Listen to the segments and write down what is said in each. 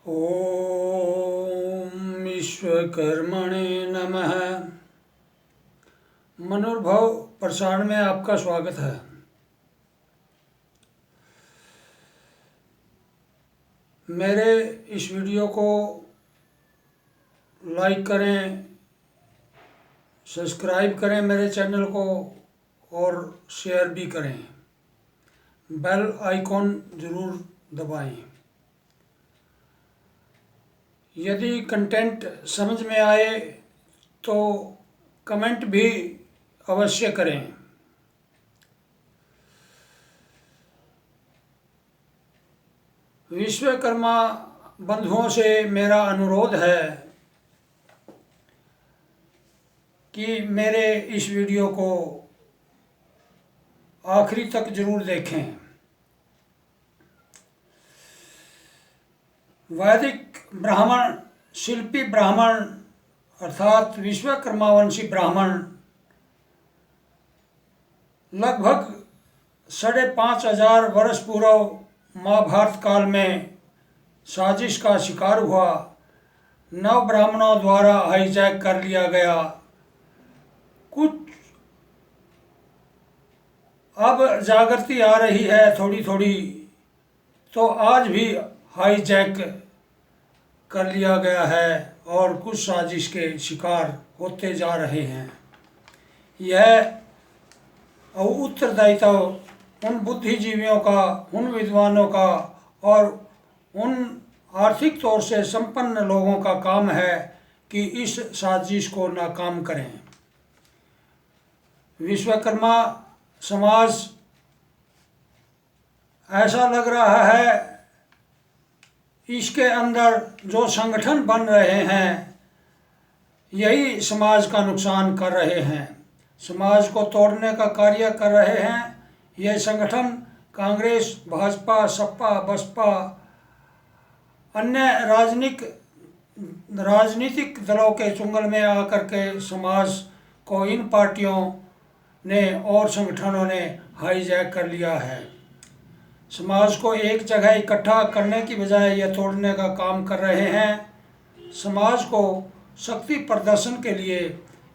ओम विश्वकर्मणे नमः। मनोर्भव प्रसारण में आपका स्वागत है। मेरे इस वीडियो को लाइक करें, सब्सक्राइब करें मेरे चैनल को और शेयर भी करें। बेल आइकॉन ज़रूर दबाएं। यदि कंटेंट समझ में आए तो कमेंट भी अवश्य करें। विश्वकर्मा बंधुओं से मेरा अनुरोध है कि मेरे इस वीडियो को आखिरी तक जरूर देखें। वैदिक ब्राह्मण, शिल्पी ब्राह्मण अर्थात विश्वकर्मावंशी ब्राह्मण लगभग 5,500 वर्ष पूर्व महाभारत काल में साजिश का शिकार हुआ। 9 ब्राह्मणों द्वारा हाईजैक कर लिया गया। कुछ अब जागृति आ रही है थोड़ी थोड़ी, तो आज भी हाईजैक कर लिया गया है और कुछ साजिश के शिकार होते जा रहे हैं। यह उत्तरदायित्व उन बुद्धिजीवियों का, उन विद्वानों का और उन आर्थिक तौर से संपन्न लोगों का काम है कि इस साजिश को नाकाम करें। विश्वकर्मा समाज ऐसा लग रहा है इसके अंदर जो संगठन बन रहे हैं यही समाज का नुकसान कर रहे हैं, समाज को तोड़ने का कार्य कर रहे हैं। यह संगठन कांग्रेस, भाजपा, सपा, बसपा, अन्य राजनीतिक दलों के चुंगल में आकर के समाज को इन पार्टियों ने और संगठनों ने हाईजैक कर लिया है। समाज को एक जगह इकट्ठा करने की बजाय यह तोड़ने का काम कर रहे हैं। समाज को शक्ति प्रदर्शन के लिए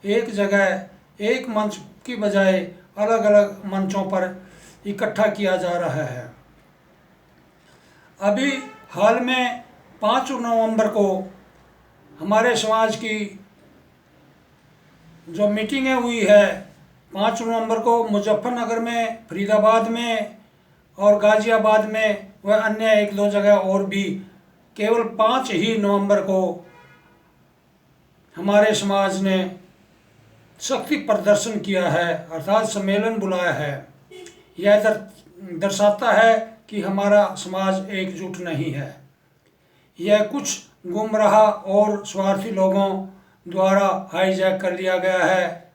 एक जगह, एक मंच की बजाय अलग अलग मंचों पर इकट्ठा किया जा रहा है। अभी हाल में 5 नवंबर को हमारे समाज की जो मीटिंगें हुई है, 5 नवंबर को मुजफ्फरनगर में, फरीदाबाद में और गाज़ियाबाद में व अन्य 1-2 जगह और भी, केवल 5 ही नवंबर को हमारे समाज ने शक्ति प्रदर्शन किया है अर्थात सम्मेलन बुलाया है। यह दर्शाता है कि हमारा समाज एकजुट नहीं है। यह कुछ गुमराह और स्वार्थी लोगों द्वारा हाईजैक कर लिया गया है।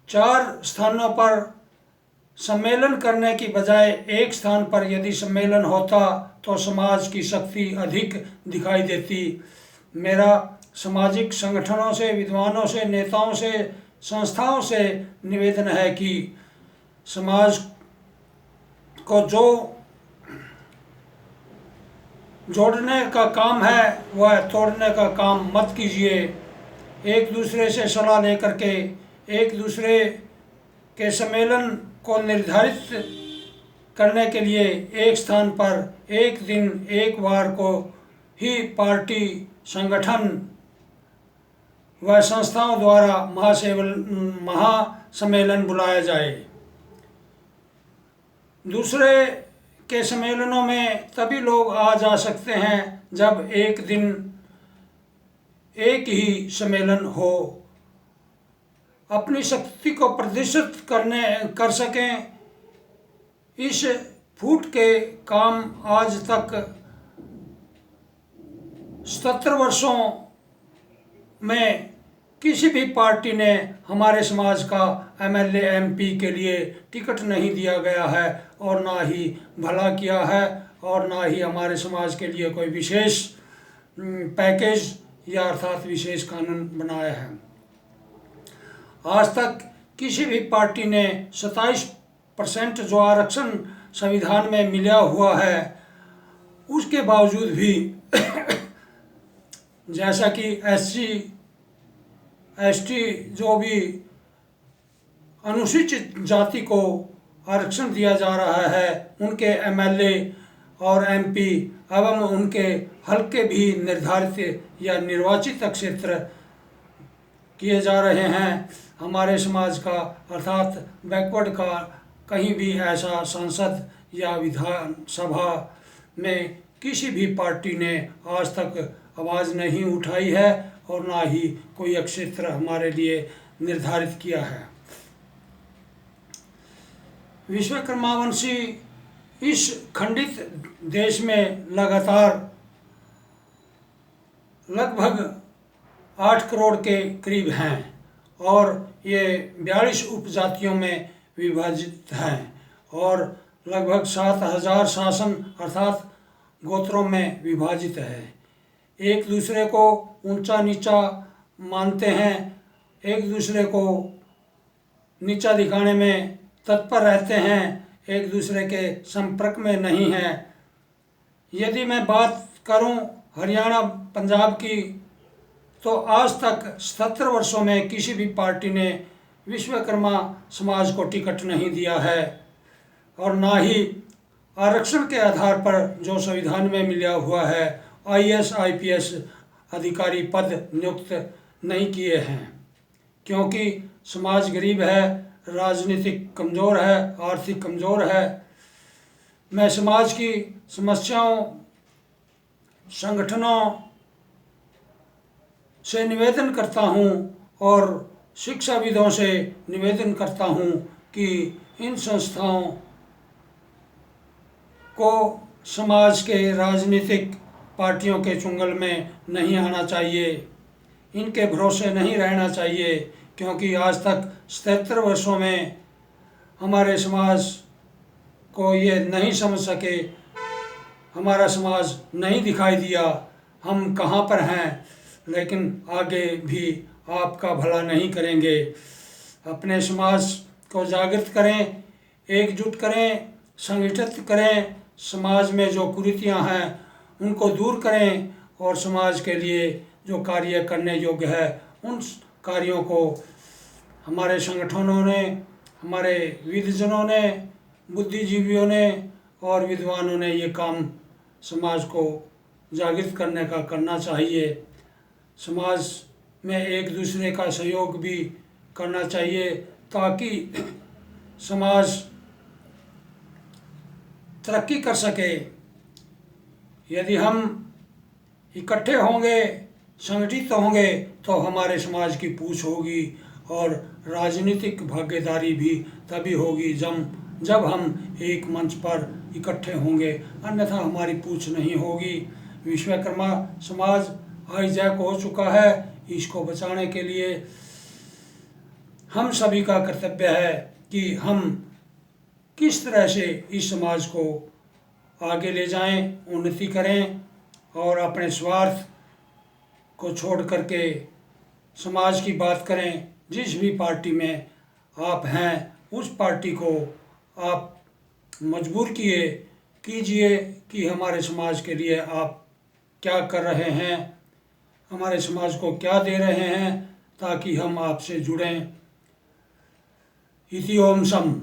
4 स्थानों पर सम्मेलन करने की बजाय एक स्थान पर यदि सम्मेलन होता तो समाज की शक्ति अधिक दिखाई देती। मेरा सामाजिक संगठनों से, विद्वानों से, नेताओं से, संस्थाओं से निवेदन है कि समाज को जो जोड़ने का काम है वह तोड़ने का काम मत कीजिए। एक दूसरे से सलाह लेकर के एक दूसरे के सम्मेलन को निर्धारित करने के लिए एक स्थान पर, एक दिन, एक बार को ही पार्टी, संगठन व संस्थाओं द्वारा महासम्मेलन बुलाया जाए। दूसरे के सम्मेलनों में तभी लोग आ जा सकते हैं जब एक दिन एक ही सम्मेलन हो। अपनी शक्ति को प्रदर्शित कर सकें, इस फूट के काम आज तक 77 वर्षों में किसी भी पार्टी ने हमारे समाज का MLA MP के लिए टिकट नहीं दिया गया है और ना ही भला किया है और ना ही हमारे समाज के लिए कोई विशेष पैकेज या अर्थात विशेष कानून बनाया है। आज तक किसी भी पार्टी ने 27% जो आरक्षण संविधान में मिला हुआ है उसके बावजूद भी जैसा कि SC ST जो भी अनुसूचित जाति को आरक्षण दिया जा रहा है, उनके MLA और MP एवं उनके हल्के भी निर्धारित या निर्वाचित क्षेत्र किए जा रहे हैं। हमारे समाज का अर्थात बैकवर्ड का कहीं भी ऐसा सांसद या विधानसभा में किसी भी पार्टी ने आज तक आवाज़ नहीं उठाई है और ना ही कोई क्षेत्र हमारे लिए निर्धारित किया है। विश्वकर्मावंशी इस खंडित देश में लगातार लगभग 8 करोड़ के करीब हैं और ये 42 उपजातियों में विभाजित हैं और लगभग 7,000 शासन अर्थात गोत्रों में विभाजित है। एक दूसरे को ऊंचा नीचा मानते हैं, एक दूसरे को नीचा दिखाने में तत्पर रहते हैं, एक दूसरे के संपर्क में नहीं हैं। यदि मैं बात करूं हरियाणा पंजाब की, तो आज तक 77 वर्षों में किसी भी पार्टी ने विश्वकर्मा समाज को टिकट नहीं दिया है और ना ही आरक्षण के आधार पर जो संविधान में मिला हुआ है IAS IPS अधिकारी पद नियुक्त नहीं किए हैं, क्योंकि समाज गरीब है, राजनीतिक कमज़ोर है, आर्थिक कमज़ोर है। मैं समाज की समस्याओं, संगठनों से निवेदन करता हूं और शिक्षाविदों से निवेदन करता हूं कि इन संस्थाओं को समाज के राजनीतिक पार्टियों के चुंगल में नहीं आना चाहिए, इनके भरोसे नहीं रहना चाहिए, क्योंकि आज तक 77 वर्षों में हमारे समाज को ये नहीं समझ सके, हमारा समाज नहीं दिखाई दिया हम कहाँ पर हैं, लेकिन आगे भी आपका भला नहीं करेंगे। अपने समाज को जागृत करें, एकजुट करें, संगठित करें, समाज में जो कुरीतियाँ हैं उनको दूर करें और समाज के लिए जो कार्य करने योग्य है उन कार्यों को हमारे संगठनों ने, हमारे विद्वजनों ने, बुद्धिजीवियों ने और विद्वानों ने ये काम समाज को जागृत करने का करना चाहिए। समाज में एक दूसरे का सहयोग भी करना चाहिए ताकि समाज तरक्की कर सके। यदि हम इकट्ठे होंगे, संगठित होंगे, तो हमारे समाज की पूछ होगी और राजनीतिक भागीदारी भी तभी होगी जब हम एक मंच पर इकट्ठे होंगे, अन्यथा हमारी पूछ नहीं होगी। विश्वकर्मा समाज हाईजैक हो चुका है, इसको बचाने के लिए हम सभी का कर्तव्य है कि हम किस तरह से इस समाज को आगे ले जाएं, उन्नति करें और अपने स्वार्थ को छोड़ करके समाज की बात करें। जिस भी पार्टी में आप हैं उस पार्टी को आप मजबूर कीजिए कि हमारे समाज के लिए आप क्या कर रहे हैं, हमारे समाज को क्या दे रहे हैं, ताकि हम आपसे जुड़ें। इति ओम सम।